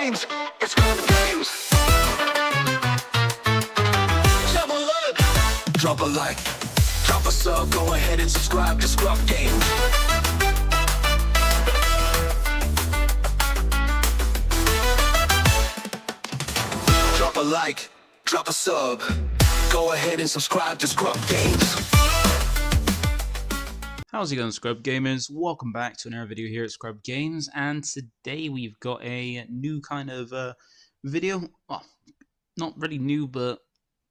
games. It's ScrubGames. Double up. Drop a like, drop a sub, go ahead and subscribe to ScrubGames. Drop a like, drop a sub, go ahead and subscribe to ScrubGames. How's it going, Scrub Gamers? Welcome back to another video here at ScrubGames, and today we've got a new kind of video. Well, not really new, but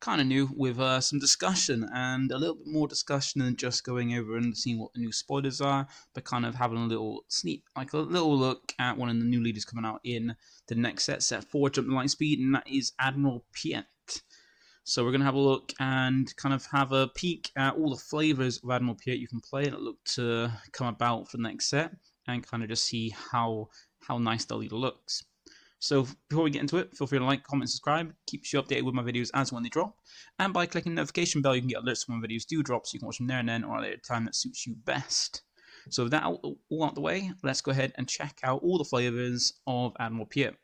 kind of new, with some discussion, and a little bit more discussion than just going over and seeing what the new spoilers are, but kind of having a little a little look at one of the new leaders coming out in the next set 4, Jump to Lightspeed, and that is Admiral Piett. So we're going to have a look and kind of have a peek at all the flavors of Admiral Piett you can play that look to come about for the next set, and kind of just see how nice the leader looks. So before we get into it, feel free to like, comment, subscribe. Keeps you updated with my videos as when they drop. And by clicking the notification bell, you can get alerts when my videos do drop, so you can watch them there and then, or at a time that suits you best. So with that all out the way, let's go ahead and check out all the flavors of Admiral Piett.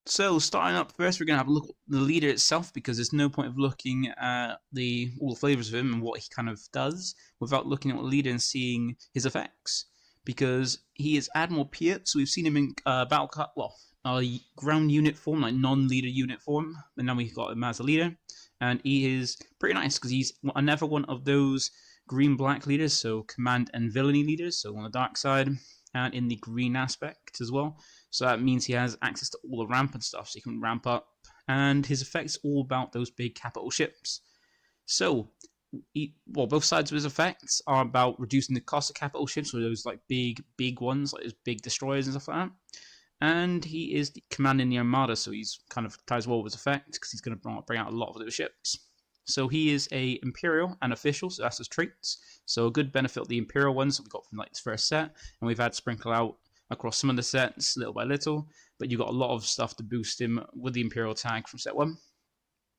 So starting up first, we're going to have a look at the leader itself, because there's no point of looking at all the flavors of him and what he kind of does without looking at the leader and seeing his effects. Because he is Admiral Piett, so we've seen him in ground unit form, like non-leader unit form, and now we've got him as a leader, and he is pretty nice because he's another one of those green-black leaders, so command and villainy leaders, so on the dark side, and in the green aspect as well. So that means he has access to all the ramp and stuff, so he can ramp up, and his effects all about those big capital ships. So, both sides of his effects are about reducing the cost of capital ships, so those like big ones, like those big destroyers and stuff like that. And he is commanding the armada, so he's kind of ties well with his effect because he's going to bring out a lot of those ships. So he is a Imperial and Official, so that's his traits. So a good benefit of the Imperial ones that we got from like this first set, and we've had sprinkle out across some of the sets little by little, but you got a lot of stuff to boost him with the Imperial tag from set 1.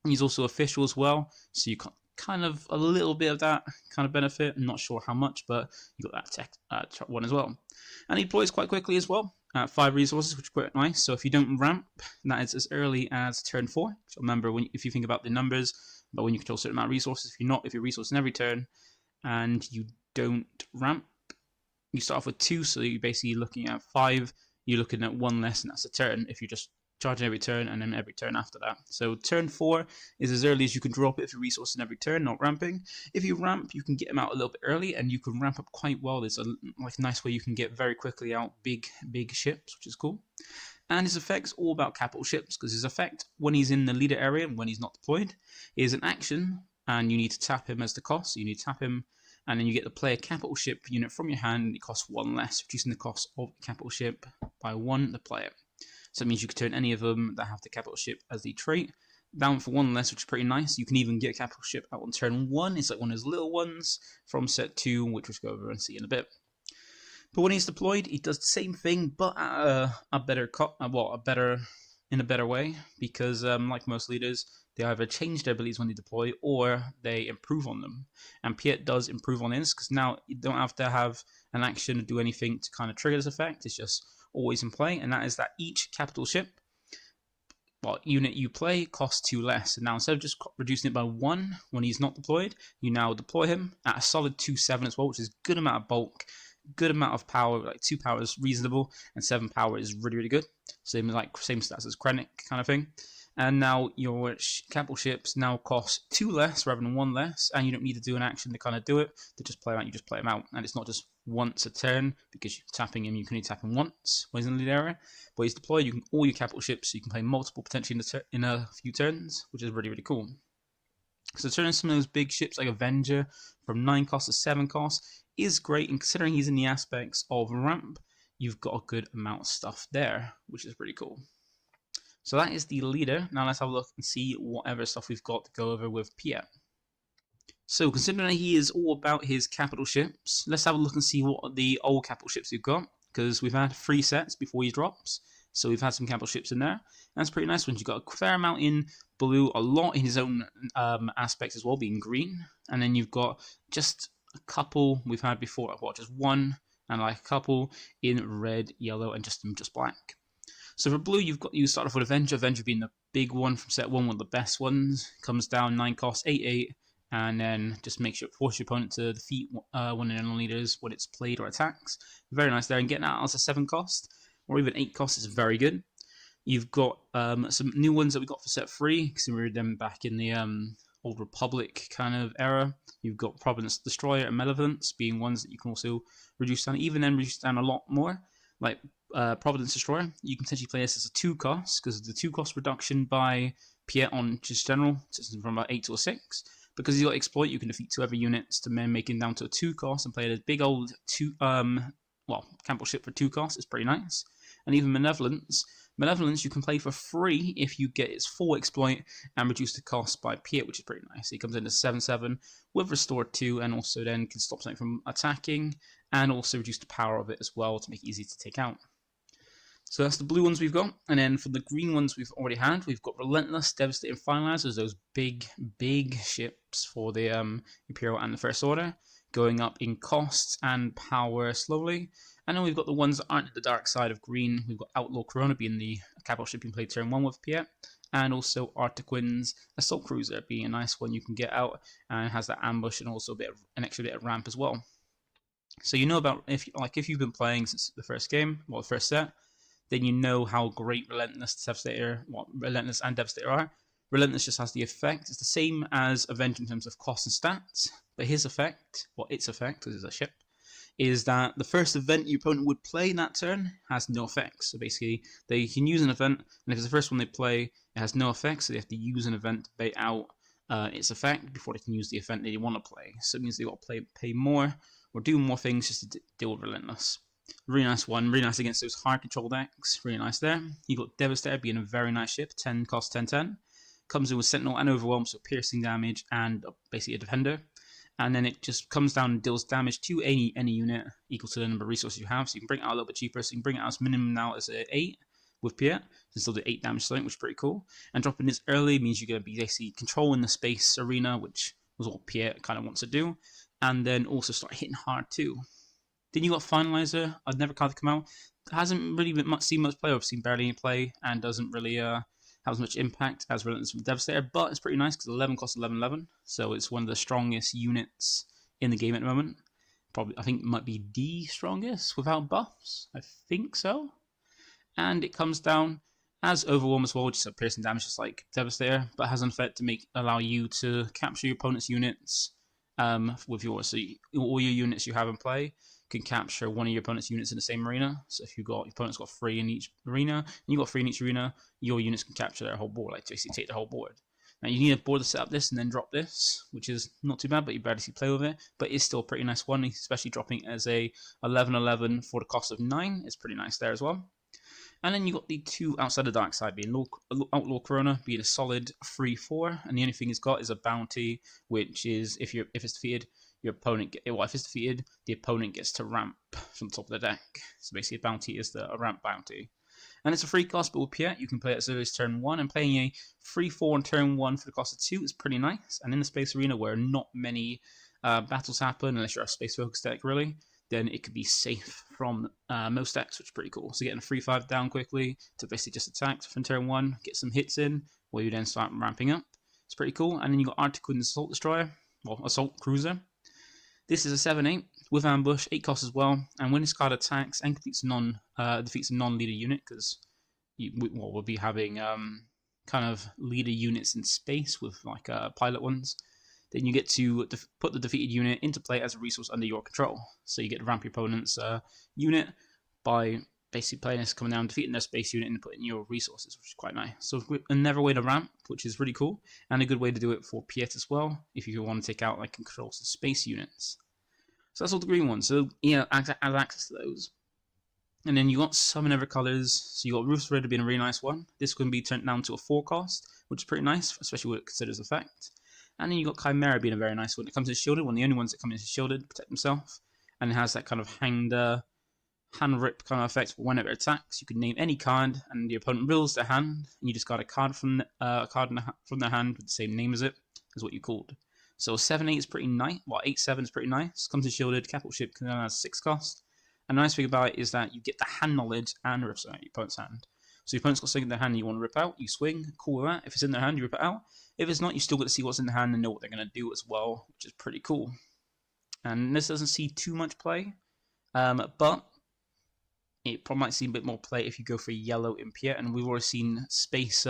He's also Official as well, so you got kind of a little bit of that kind of benefit. I'm not sure how much, but you got that tech one as well. And he deploys quite quickly as well, at 5 resources, which is quite nice. So if you don't ramp, that is as early as turn 4. So remember, if you think about the numbers, but when you control a certain amount of resources, if you're resourcing every turn and you don't ramp, you start off with 2, so you're basically looking at 5, you're looking at 1 less, and that's a turn if you're just charging every turn, and then every turn after that. So turn 4 is as early as you can drop it if you're resourcing every turn, not ramping. If you ramp, you can get him out a little bit early, and you can ramp up quite well. There's a nice way you can get very quickly out big ships, which is cool. And his effect's all about capital ships, because his effect, when he's in the leader area and when he's not deployed, is an action, and you need to tap him as the cost. So you need to tap him, and then you get to play a capital ship unit from your hand, and it costs 1 less, reducing the cost of the capital ship by 1 to play it. So it means you can turn any of them that have the capital ship as the trait down for 1 less, which is pretty nice. You can even get a capital ship out on turn 1. It's like one of those little ones from set 2, which we'll go over and see in a bit. But when he's deployed, he does the same thing, but at in a better way, because like most leaders, they either change their abilities when they deploy or they improve on them. And Piett does improve on this, because now you don't have to have an action to do anything to kind of trigger this effect. It's just always in play, and that is that each capital ship unit you play costs 2 less. And now instead of just reducing it by 1 when he's not deployed, you now deploy him at a solid 2/7 as well, which is a good amount of bulk, good amount of power. Like 2 power is reasonable, and 7 power is really good. Same stats as Cunning kind of thing. And now your capital ships now cost 2 less rather than 1 less, and you don't need to do an action to kind of do it. To just play them out, you just play them out, and it's not just once a turn, because you're tapping him. You can only tap him once when he's in the lead area. But he's deployed, you can all your capital ships, so you can play multiple potentially in a few turns, which is really cool. So turning some of those big ships like Avenger from 9 cost to 7 cost is great, and considering he's in the aspects of ramp, you've got a good amount of stuff there, which is pretty cool. So that is the leader. Now let's have a look and see whatever stuff we've got to go over with Piett. So considering he is all about his capital ships, let's have a look and see what the old capital ships we've got, because we've had 3 sets before he drops. So we've had some capital ships in there. That's pretty nice ones. You've got a fair amount in blue, a lot in his own aspects as well, being green. And then you've got just a couple we've had before, just 1, and like a couple in red, yellow, and just black. So for blue, you start off with Avenger. Avenger being the big one from set 1, one of the best ones. Comes down 9 cost, 8/8, and then just makes sure force your opponent to defeat one of the non-leaders when it's played or attacks. Very nice there, and getting that as a 7 cost or even 8 cost is very good. You've got some new ones that we got for set 3, because we read them back in the Old Republic kind of era. You've got Providence Destroyer and Malevolence being ones that you can also reduce down, even then reduce down a lot more. Like Providence Destroyer, you can potentially play this as a 2 cost, because the 2 cost reduction by Piett on just general, from about 8 to a 6. Because you got Exploit, you can defeat 2 other units to make it down to a 2 cost and play it as big old Campbell ship for 2 costs. It's pretty nice. And even Malevolence you can play for free if you get its full exploit and reduce the cost by Piett, which is pretty nice. He comes in as 7/7 with Restore 2, and also then can stop something from attacking, and also reduce the power of it as well to make it easy to take out. So that's the blue ones we've got. And then for the green ones we've already had, we've got Relentless, Devastating Finalizers, those big ships for the Imperial and the First Order, going up in costs and power slowly. And then we've got the ones that aren't at the dark side of green. We've got Outlaw Corona being the capital ship you can play turn 1 with Piett, and also Artequin's Assault Cruiser being a nice one you can get out, and it has that ambush and also an extra bit of ramp as well. So you know about, if you've been playing since the first game, the first set, then you know how great Relentless and Devastator are. Relentless just has the effect. It's the same as Avenger in terms of cost and stats, but its effect, because it's a ship, is that the first event your opponent would play in that turn has no effects. So basically, they can use an event, and if it's the first one they play, it has no effects, so they have to use an event to bait out its effect before they can use the event they want to play. So it means they've got to pay more or do more things just to deal with Relentless. Really nice one, really nice against those hard control decks, really nice there. You got Devastator being a very nice ship, 10 cost 10/10. Comes in with Sentinel and Overwhelm, so piercing damage and basically a defender. And then it just comes down and deals damage to any unit equal to the number of resources you have. So you can bring it out a little bit cheaper. So you can bring it out as minimum now as an 8 with Piett. So still do 8 damage to something, which is pretty cool. And dropping this early means you're going to be basically controlling the space arena, which was what Piett kind of wants to do. And then also start hitting hard too. Then you got Finalizer. I'd never had it come out. It hasn't really seen much play. I've seen barely any play, and doesn't really have as much impact as Relentless from Devastator, but it's pretty nice because 11 costs 11/11, so it's one of the strongest units in the game at the moment. Probably, I think it might be the strongest without buffs. I think so. And it comes down as Overwhelm as well, which is a piercing damage just like Devastator, but has an effect to allow you to capture your opponent's units with yours. So all your units you have in play can capture one of your opponent's units in the same arena. So if your opponent's got 3 in each arena, and you've got 3 in each arena, your units can capture their whole board, like basically take the whole board. Now you need a board to set up this and then drop this, which is not too bad, but you barely see play with it. But it's still a pretty nice one, especially dropping as a 11/11 for the cost of 9. It's pretty nice there as well. And then you got the 2 outside the dark side, being Outlaw Corona being a solid 3/4, and the only thing it's got is a bounty, which is if it's defeated, your opponent if it's defeated, the opponent gets to ramp from the top of the deck. So basically, a bounty is a ramp bounty, and it's a free cost. But with Piett, you can play it as early as turn 1, and playing a 3/4 on turn 1 for the cost of 2 is pretty nice. And in the space arena where not many battles happen, unless you're a space focused deck, really, then it could be safe from most decks, which is pretty cool. So getting a 3/5 down quickly to basically just attack from turn 1, get some hits in, where you then start ramping up. It's pretty cool. And then you got Artequin's Assault Destroyer, Assault Cruiser. This is a 7/8 with ambush, 8 costs as well, and when this card attacks and completes defeats a non-leader unit, because we'll be having kind of leader units in space with like pilot ones, then you get to put the defeated unit into play as a resource under your control. So you get to ramp your opponent's unit by basically playing this, coming down, defeating their space unit, and putting your resources, which is quite nice. So another way to ramp, which is really cool, and a good way to do it for Piett as well, if you want to take out like control some space units. So that's all the green ones. So yeah, have access to those. And then you got some other colors. So you got Ruthless Raider being a really nice one. This can be turned down to a 4 cost, which is pretty nice, especially what it considers effect. And then you got Chimera being a very nice one. It comes in shielded, one of the only ones that come in shielded to protect themselves, and it has that kind of hand rip kind of effect. Whenever it attacks, you can name any card, and your opponent reveals their hand, and you just got a card from their hand with the same name as it, is what you called. So 7/8 is pretty nice. Well, 8/7 is pretty nice. Comes in shielded, capital ship has 6 cost. And the nice thing about it is that you get the hand knowledge and rips out your opponent's hand. So your opponent's got something in their hand you want to rip out, you swing, cool that. If it's in their hand, you rip it out. If it's not, you still got to see what's in the hand and know what they're going to do as well, which is pretty cool. And this doesn't see too much play, but it probably might see a bit more play if you go for yellow in Piett, and we've already seen space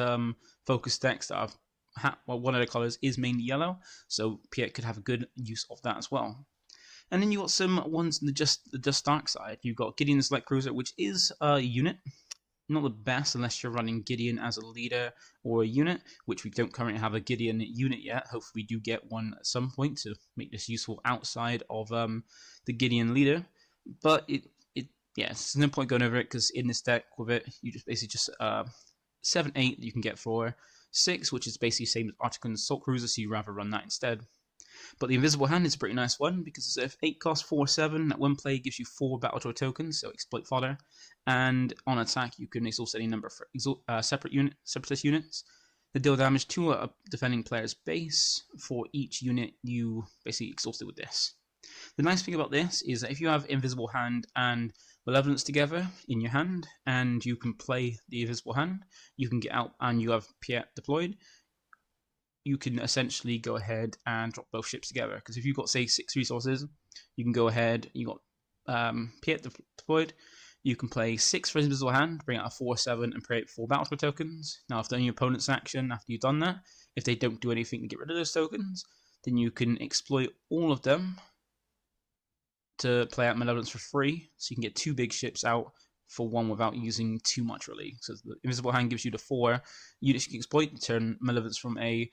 focused decks that have one of the colors is mainly yellow, so Piett could have a good use of that as well. And then you got some ones in the just dark side. You've got Gideon's Light Cruiser, which is a unit. Not the best unless you're running Gideon as a leader or a unit, which we don't currently have a Gideon unit yet. Hopefully we do get one at some point to make this useful outside of the Gideon leader. But there's no point going over it, because in this deck with it, you just basically just 7-8 that you can get for 6, which is basically the same as Artican's Assault Cruiser, so you'd rather run that instead. But the Invisible Hand is a pretty nice one, because if 8 costs 4/7, that one play gives you 4 Battle Tour tokens, so exploit fodder. And on attack, you can exhaust any number of separatist units that deal damage to a defending player's base for each unit you basically exhausted with this. The nice thing about this is that if you have Invisible Hand and Malevolence together in your hand, and you can play the Invisible Hand, you can get out and you have Piett deployed, you can essentially go ahead and drop both ships together. Because if you've got, say, 6 resources, you can go ahead, you got Piett deployed, you can play 6 for Invisible Hand, bring out a 4/7, and create 4 Battle tokens. Now, after your opponent's action, after you've done that, if they don't do anything to get rid of those tokens, then you can exploit all of them to play out Malevolence for free, so you can get 2 big ships out for 1 without using too much, really. So the Invisible Hand gives you the 4 units you can exploit to turn Malevolence from a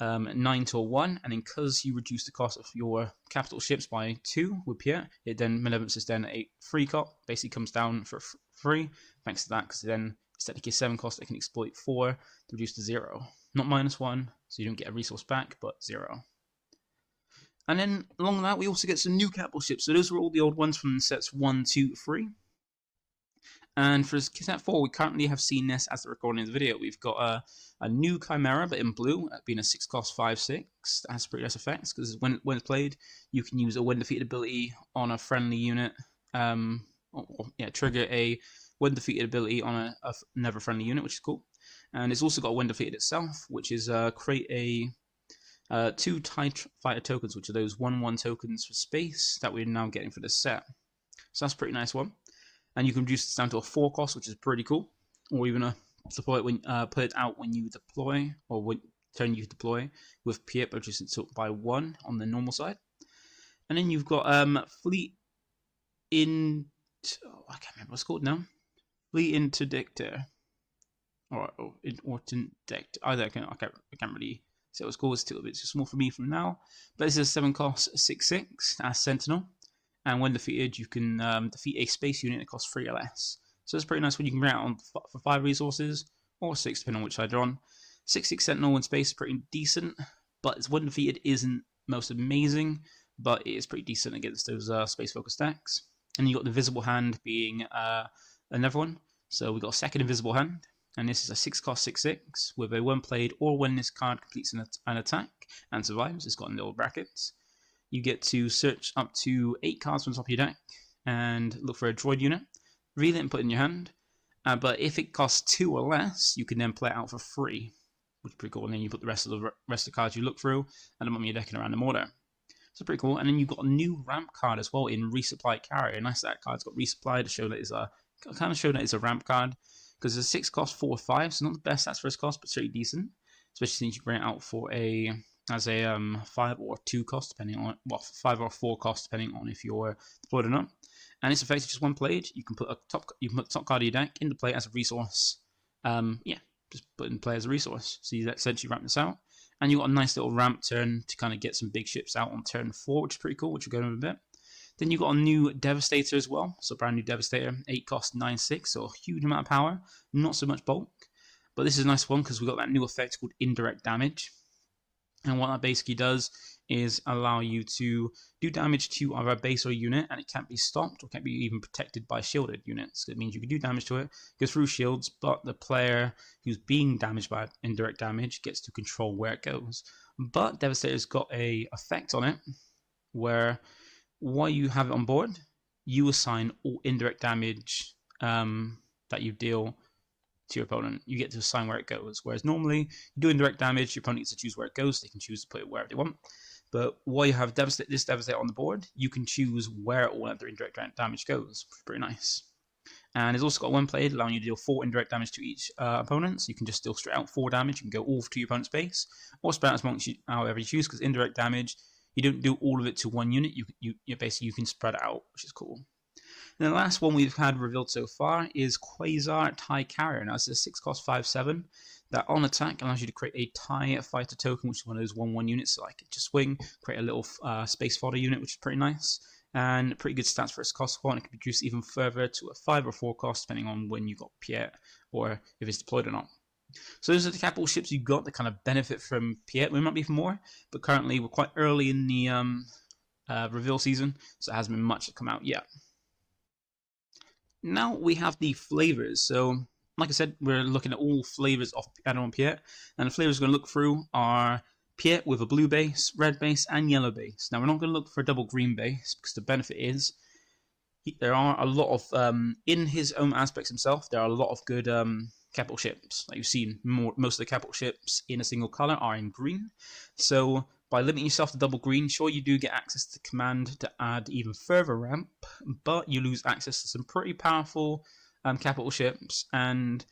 9 to a 1, and then because you reduce the cost of your capital ships by 2 with Piett, it then Malevolence is then a free cop, basically comes down for free, thanks to that, because then it's technically 7 cost, it can exploit 4 to reduce to 0. Not -1, so you don't get a resource back, but 0. And then along that, we also get some new capital ships. So those are all the old ones from sets 1, 2, 3. And for set 4, we currently have seen this as the recording of the video. We've got a new Chimera, but in blue, being a 6 cost 5/6. That has pretty nice effects, because when it's played, you can use a when defeated ability on a friendly unit. Trigger a when defeated ability on another friendly unit, which is cool. And it's also got a when defeated itself, which is create a 2 TIE Fighter tokens, which are those 1/1 tokens for space that we're now getting for this set. So that's a pretty nice one. And you can reduce this down to a 4 cost, which is pretty cool. Or even deploy it when put it out when you deploy, or when turn you deploy with Piett, reducing it by 1 on the normal side. And then you've got Fleet in I can't remember what it's called now. Fleet Interdictor. Or Interdictor. Either I can't really say what it's called. It's still a bit too small for me from now. But this is a 7 cost 6/6 as Sentinel. And when defeated, you can defeat a space unit that costs 3 or less. So it's pretty nice when you can bring it out on for 5 resources, or 6 depending on which side you're on. 6/6 Sentinel in space is pretty decent, but when defeated isn't most amazing, but it is pretty decent against those space focused decks. And you got the Invisible Hand being another one. So we got a second Invisible Hand, and this is a 6 cost 6/6 with a when played or when this card completes an attack and survives. It's got in little brackets. You get to search up to 8 cards from the top of your deck and look for a droid unit, read it and put it in your hand. But if it costs 2 or less, you can then play it out for free, which is pretty cool. And then you put the rest of the cards you look through and them on your deck in a random order. So pretty cool. And then you've got a new ramp card as well in Resupply Carrier. Nice that card's got resupply to show that it's a ramp card, because it's a 6 cost 4/5, so not the best stats for its cost, but pretty decent. Especially since you bring it out for as a 5 or 2 cost, depending on 5 or 4 cost, depending on if you're deployed or not. And it's effectively just one played. You can put the top card of your deck into play as a resource. Just put in play as a resource. So you essentially ramp this out, and you got a nice little ramp turn to kind of get some big ships out on turn 4, which is pretty cool, which we'll go over a bit. Then you got a new Devastator as well, so brand new Devastator, 8 cost 9/6, so a huge amount of power, not so much bulk. But this is a nice one because we got that new effect called Indirect Damage. And what that basically does is allow you to do damage to either a base or a unit, and it can't be stopped or can't be even protected by shielded units. It means you can do damage to it, go through shields, but the player who's being damaged by indirect damage gets to control where it goes. But Devastator's got a effect on it where while you have it on board, you assign all indirect damage that you deal to your opponent. You get to assign where it goes. Whereas normally, you're doing direct damage, your opponent gets to choose where it goes. They can choose to put it wherever they want. But while you have this Devastate on the board, you can choose where all of their indirect damage goes. Pretty nice. And it's also got one blade allowing you to deal 4 indirect damage to each opponent. So you can just deal straight out 4 damage. You can go all to your opponent's base, or spread out as however you choose. Because indirect damage, you don't do all of it to one unit. You basically you can spread it out, which is cool. And the last one we've had revealed so far is Quasar TIE Carrier. Now, it's a 6-cost 5/7 that on attack allows you to create a TIE fighter token, which is one of those 1/1 units. So I could just swing, create a little space fodder unit, which is pretty nice. And pretty good stats for its cost 1. It can be reduced even further to a 5 or 4 cost, depending on when you got Piett or if it's deployed or not. So those are the capital ships you got that kind of benefit from Piett. We might be for more, but currently we're quite early in the reveal season, so it hasn't been much to come out yet. Now we have the flavors. So, like I said, we're looking at all flavors of Admiral Piett, and the flavors we're going to look through are Piett with a blue base, red base, and yellow base. Now, we're not going to look for a double green base, because the benefit is there are a lot of, in his own aspects himself, there are a lot of good capital ships. Like you've seen, most of the capital ships in a single color are in green. So, by limiting yourself to double green, sure you do get access to command to add even further ramp, but you lose access to some pretty powerful capital ships, and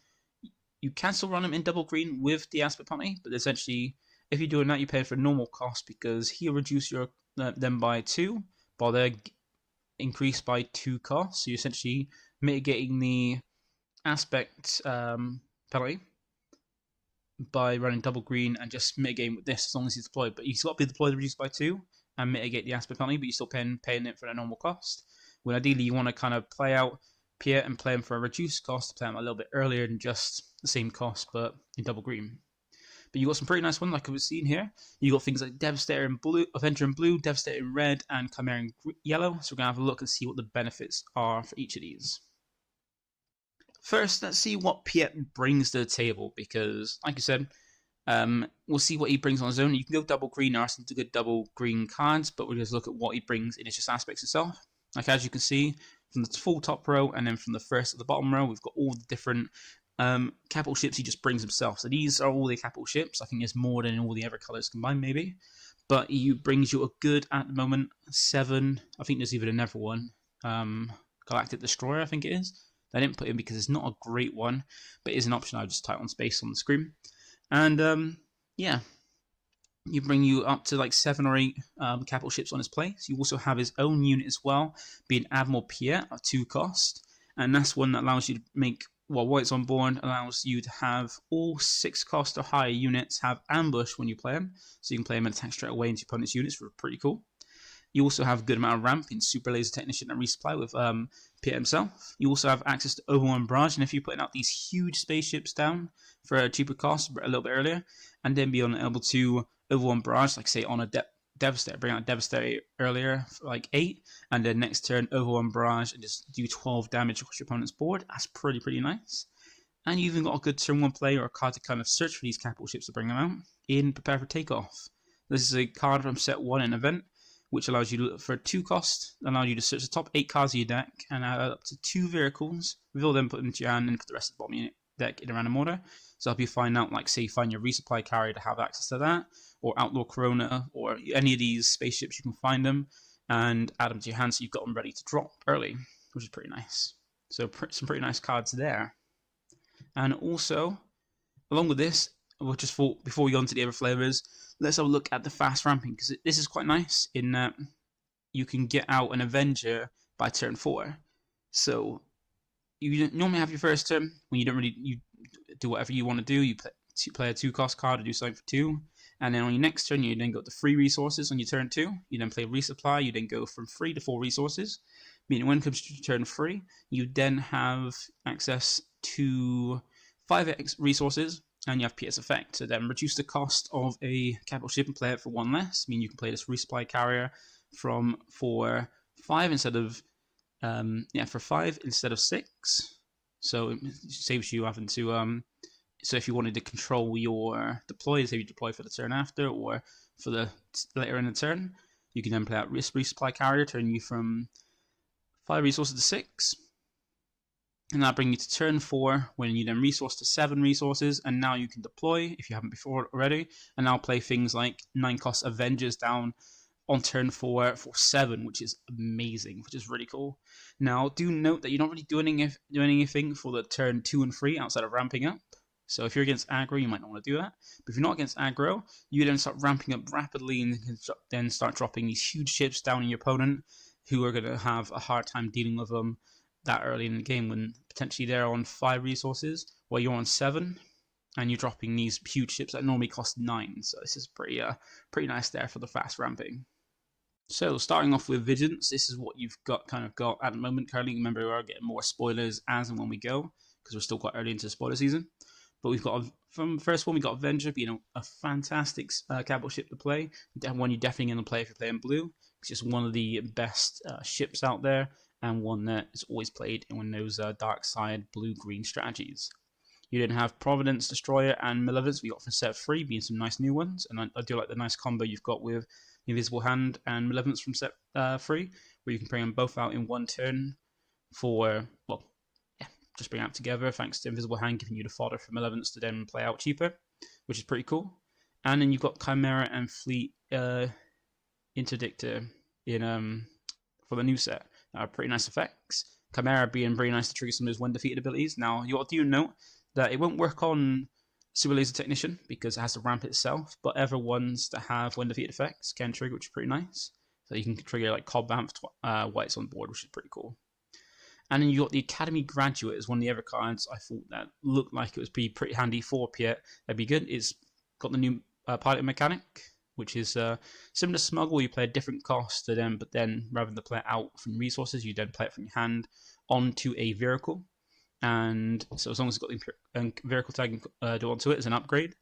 you can still run them in double green with the aspect penalty, but essentially, if you're doing that, you pay for normal cost because he'll reduce your them by 2, while they're increased by 2 costs. So you're essentially mitigating the aspect penalty by running double green and just mitigating with this as long as he's deployed. But he's got to be deployed reduced by 2 and mitigate the aspect penalty, but you're still paying it for a normal cost. When ideally you want to kind of play out Piett and play him for a reduced cost, to play him a little bit earlier than just the same cost, but in double green. But you got some pretty nice ones, like we've seen here. You got things like Devastator in blue, Avenger in blue, Devastator in red, and Chimera in yellow. So we're going to have a look and see what the benefits are for each of these. First, let's see what Piett brings to the table, because, like I said, we'll see what he brings on his own. You can go double green, there are some good double green cards, but we'll just look at what he brings in his just aspects itself. Like as you can see, from the full top row, and then from the first to the bottom row, we've got all the different capital ships he just brings himself. So these are all the capital ships. I think there's more than all the other colors combined, maybe. But he brings you a good, at the moment, 7. I think there's even another one. Galactic Destroyer, I think it is. I didn't put in because it's not a great one, but it is an option. I'll just type on space on the screen. And yeah, you bring you up to like 7 or 8 capital ships on his place. You also have his own unit as well, being Admiral Piett at 2 cost. And that's one that allows you to make, well, while it's on board, allows you to have all 6 cost or higher units have ambush when you play them. So you can play them and attack straight away into your opponent's units, which is pretty cool. You also have a good amount of ramp in Super Laser Technician and Resupply with Piett himself. You also have access to Overwhelm Barrage, and if you're putting out these huge spaceships down for a cheaper cost a little bit earlier, and then be able to Overwhelm Barrage, like say on a Devastator, bring out Devastator earlier for like 8, and then next turn Overwhelm Barrage and just do 12 damage across your opponent's board. That's pretty nice. And you've even got a good turn 1 play or a card to kind of search for these capital ships to bring them out in Prepare for Takeoff. This is a card from set 1 in Event, which allows you to look for 2 cost, allows you to search the top 8 cards of your deck and add up to 2 vehicles, reveal them, put them into your hand, and put the rest of the bottom of your deck in a random order. So help you find out, like say, find your resupply carrier to have access to that, or Outlaw Corona, or any of these spaceships, you can find them and add them to your hand so you've got them ready to drop early, which is pretty nice. So some pretty nice cards there. And also, along with this, we'll just thought, before we go on to the other flavors, let's have a look at the fast ramping, because this is quite nice in that you can get out an Avenger by turn 4. So you normally have your first turn when you do whatever you want to do. You play a 2 cost card to do something for 2, and then on your next turn you then go to 3 resources on your turn 2. You then play resupply. You then go from 3 to 4 resources. Meaning when it comes to turn 3, you then have access to 5 resources. And you have PS effect to then reduce the cost of a capital ship and play it for 1 less. I mean, you can play this resupply carrier for 5 instead of 6. So it saves you having to so if you wanted to control your deploys, if you deploy for the turn after or for the later in the turn, you can then play out resupply carrier, turn you from 5 resources to 6. And that'll bring you to turn 4, when you then resource to 7 resources, and now you can deploy, if you haven't before already, and now play things like 9-cost Avengers down on turn 4 for 7, which is amazing, which is really cool. Now, do note that you're not really doing anything for the turn 2 and 3 outside of ramping up. So if you're against aggro, you might not want to do that. But if you're not against aggro, you then start ramping up rapidly and then start dropping these huge ships down on your opponent, who are going to have a hard time dealing with them that early in the game, when potentially they're on 5 resources while you're on 7, and you're dropping these huge ships that normally cost 9. So this is pretty nice there for the fast ramping. So starting off with Vigilance, this is what you've got at the moment currently. Remember, we are getting more spoilers as and when we go, because we're still quite early into the spoiler season. But we've got, from the first one, we got Avenger being a fantastic capital ship to play. One you're definitely going to play if you're playing blue. It's just one of the best ships out there, and one that is always played in those dark side blue-green strategies. You then have Providence, Destroyer, and Malevolence we got from set 3, being some nice new ones. And I do like the nice combo you've got with Invisible Hand and Malevolence from set 3, where you can bring them both out in one turn for, well, just bring it out together, thanks to Invisible Hand giving you the fodder for Malevolence to then play out cheaper, which is pretty cool. And then you've got Chimera and Fleet Interdictor for the new set. Pretty nice effects. Chimera being very nice to trigger some of those when defeated abilities. Now, you do note that it won't work on Super Laser Technician because it has to ramp itself, but other ones that have when defeated effects can trigger, which is pretty nice. So you can trigger like Cobb Bamf Whites on board, which is pretty cool. And then you got the Academy Graduate as one of the other cards I thought that looked like it was pretty handy for Piett. That'd be good. It's got the new pilot mechanic, which is similar to Smuggle. You play a different cost to them, but then rather than play it out from resources, you then play it from your hand onto a vehicle. And so as long as it's got the vehicle tag do onto it as an upgrade.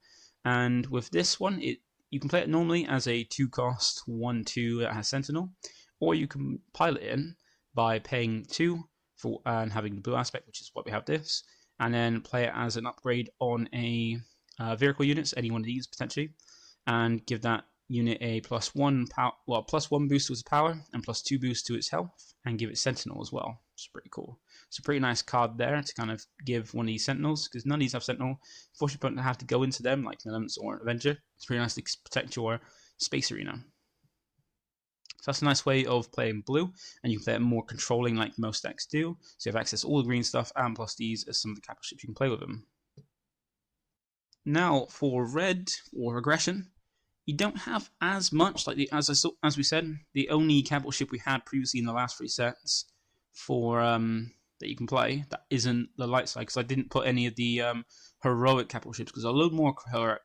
And with this one, you can play it normally as a 2-cost 1/2 that has Sentinel, or you can pilot it in by paying 2 and having the blue aspect, which is what we have this, and then play it as an upgrade on a vehicle units, any one of these potentially, and give that unit a +1 boost to its power and +2 boost to its health, and give it Sentinel as well, which is pretty cool. It's a pretty nice card there to kind of give one of these Sentinels, because none of these have Sentinel. Force your opponent to have to go into them like Elements or Avenger. It's pretty nice to protect your space arena. So that's a nice way of playing blue, and you can play it more controlling like most decks do. So you have access to all the green stuff, and plus these as some of the capital ships you can play with them. Now for red or aggression, you don't have as much like as we said. The only capital ship we had previously in the last 3 sets for that you can play that isn't the light side, because I didn't put any of the heroic capital ships, because there are a load more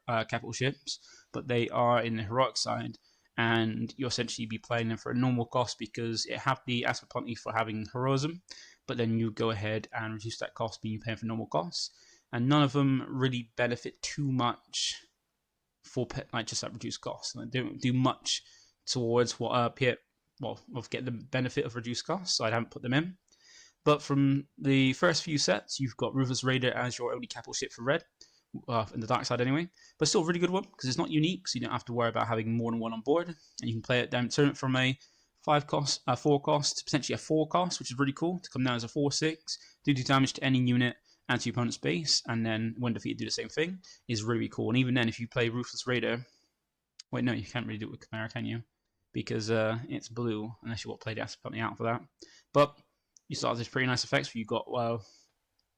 capital ships, but they are in the heroic side. And you essentially be playing them for a normal cost because it have the aspect penalty for having heroism, but then you go ahead and reduce that cost, being you paying for normal costs, and none of them really benefit too much for like just that reduced cost. And they don't do much towards what Piett, of get the benefit of reduced costs, so I haven't put them in. But from the first few sets, you've got Ruthless Raider as your only capital ship for red. In the dark side anyway, but still a really good one because it's not unique, so you don't have to worry about having more than one on board, and you can play it down, turn it from a 4-cost to potentially a 4-cost, which is really cool, to come down as a 4/6, do damage to any unit and to your opponent's base, and then when defeated do the same thing, is really cool. And even then, if you play Ruthless Raider, wait, no, you can't really do it with Chimera, can you? Because it's blue, unless you want to play the aspect penalty out for that. But you start with pretty nice effects where you've got,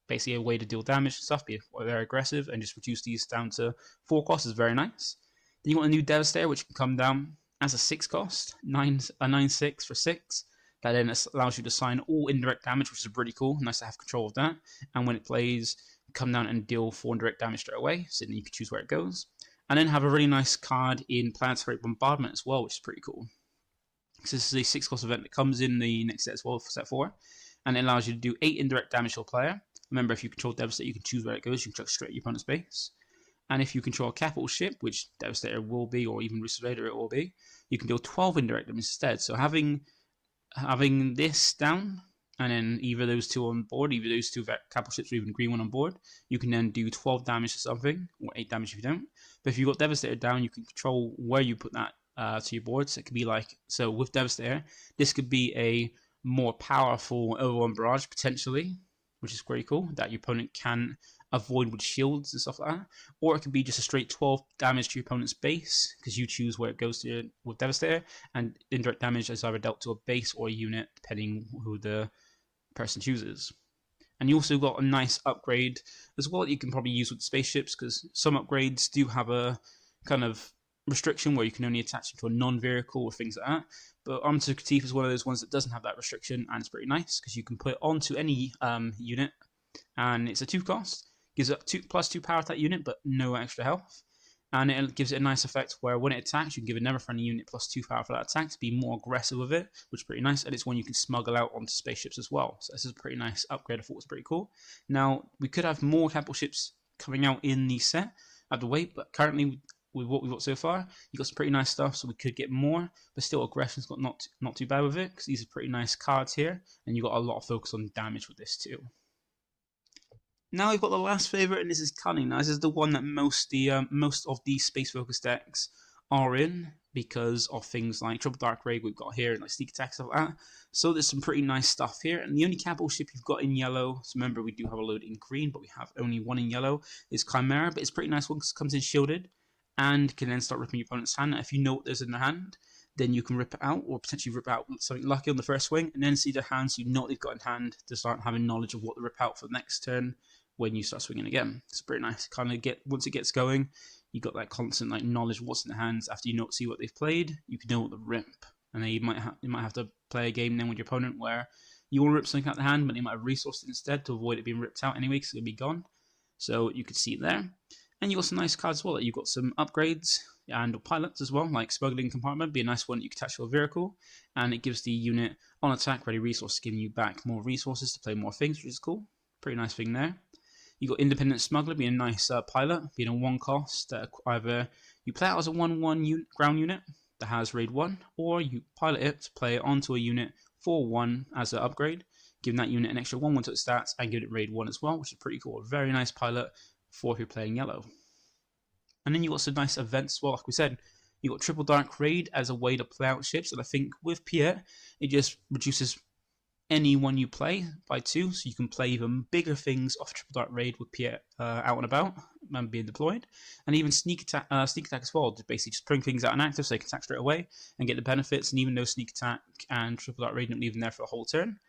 basically a way to deal damage and stuff, be very aggressive, and just reduce these down to 4 costs is very nice. Then you want a new Devastator, which can come down as a 6-cost, a 9/6 for 6. That then allows you to assign all indirect damage, which is really cool. Nice to have control of that. And when it plays, come down and deal 4 indirect damage straight away, so then you can choose where it goes. And then have a really nice card in Planetary Bombardment as well, which is pretty cool. So this is a 6-cost event that comes in the next set as well, for set 4. And it allows you to do 8 indirect damage to a player. Remember, if you control Devastator, you can choose where it goes. You can chuck straight at your opponent's base. And if you control a capital ship, which Devastator will be, or even Ruthless Raider it will be, you can deal 12 indirect damage instead. So having this down, and then either those 2 on board, either those 2 capital ships or even green one on board, you can then do 12 damage to something, or 8 damage if you don't. But if you've got Devastator down, you can control where you put that to your board. So it could be like, so with Devastator, this could be a more powerful overrun barrage, potentially, which is pretty cool, that your opponent can avoid with shields and stuff like that. Or it could be just a straight 12 damage to your opponent's base, because you choose where it goes to with Devastator, and indirect damage is either dealt to a base or a unit, depending who the person chooses. And you also got a nice upgrade as well that you can probably use with spaceships, because some upgrades do have a kind of restriction where you can only attach it to a non-vehicle or things like that. But Armor to the Teeth is one of those ones that doesn't have that restriction, and it's pretty nice because you can put it onto any unit, and it's a 2 cost. Gives it +2 power to that unit, but no extra health. And it gives it a nice effect where when it attacks, you can give another friendly unit +2 power for that attack to be more aggressive with it, which is pretty nice. And it's one you can smuggle out onto spaceships as well. So this is a pretty nice upgrade. I thought it was pretty cool. Now, we could have more capital ships coming out in the set. I have to wait, but currently with what we've got so far, you got some pretty nice stuff, so we could get more. But still, aggression's got not too bad with it, because these are pretty nice cards here, and you got a lot of focus on damage with this too. Now we've got the last favourite, and this is Cunning. Now this is the one that most of the space focus decks are in, because of things like Triple Dark Raid we've got here, and like Sneak Attack, stuff like that. So there's some pretty nice stuff here. And the only capital ship you've got in yellow, so remember we do have a load in green, but we have only one in yellow, is Chimera. But it's a pretty nice one because it comes in shielded, and can then start ripping your opponent's hand. If you know what there's in their hand, then you can rip it out, or potentially rip out something lucky on the first swing, and then see their hand so you know what they've got in hand to start having knowledge of what to rip out for the next turn when you start swinging again. It's pretty nice. Kind of once it gets going, you got that constant like knowledge of what's in the hands. After you see what they've played, you can know what to rip. And then you might have to play a game then with your opponent where you want to rip something out the hand, but they might have resourced it instead to avoid it being ripped out anyway, because it'll be gone. So you could see it there. And you got some nice cards as well. You've got some upgrades and pilots as well, like Smuggling Compartment, be a nice one that you can attach to a vehicle, and it gives the unit on attack ready resource, giving you back more resources to play more things, which is cool. Pretty nice thing there. You got Independent Smuggler, being a nice pilot, being a 1 cost that either you play it as a 1/1 ground unit that has raid 1, or you pilot it to play it onto a unit for 1 as an upgrade, giving that unit an extra 1/1 to its stats and giving it raid 1 as well, which is pretty cool. A very nice pilot for if you're playing yellow. And then you got some nice events as well, like we said. You got Triple Dark Raid as a way to play out ships, and I think with Piett, it just reduces any one you play by 2, so you can play even bigger things off Triple Dark Raid with Piett out and about and being deployed, and even sneak attack as well, to basically just bring things out inactive so they can attack straight away and get the benefits. And even though sneak attack and Triple Dark Raid don't leave them there for a whole turn,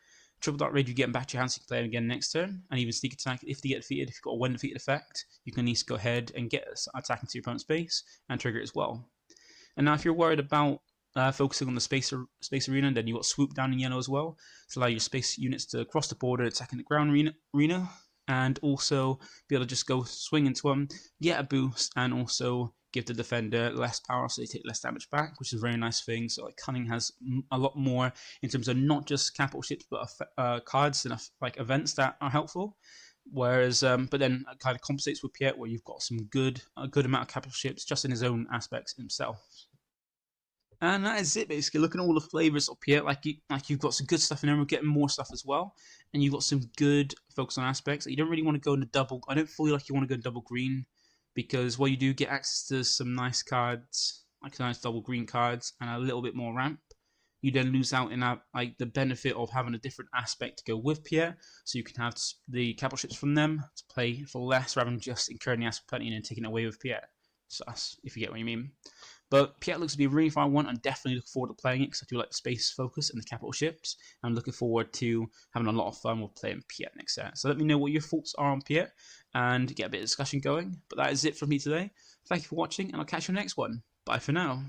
Triple Dark Raid you get them back to your hand so you can play them again next turn. And even sneak attack, if they get defeated, if you've got a when defeated effect, you can at least go ahead and get attack into your opponent's base and trigger it as well. And now if you're worried about focusing on the space arena, then you've got Swoop down in yellow as well, to allow your space units to cross the border, attack in the ground arena, and also be able to just go swing into them, get a boost, and also give the defender less power so they take less damage back, which is a very nice thing. So like Cunning has a lot more in terms of not just capital ships, but cards and like events that are helpful. Whereas, but then it kind of compensates with Piett, where you've got a good amount of capital ships just in his own aspects himself. And that is it, basically. Looking at all the flavors of Piett, you've got some good stuff in there. We're getting more stuff as well, and you've got some good focus on aspects. You don't really want to go into double. I don't feel like you want to go double green, because while you do get access to some nice cards, like nice double green cards, and a little bit more ramp, you then lose out in the benefit of having a different aspect to go with Piett, so you can have the capital ships from them to play for less rather than just incurring the aspect penalty and then taking it away with Piett. So that's, if you get what I mean. But Piett looks to be a really fun one. I'm definitely looking forward to playing it because I do like the space focus and the capital ships. I'm looking forward to having a lot of fun with playing Piett next set. So let me know what your thoughts are on Piett and get a bit of discussion going. But that is it from me today. Thank you for watching, and I'll catch you in the next one. Bye for now.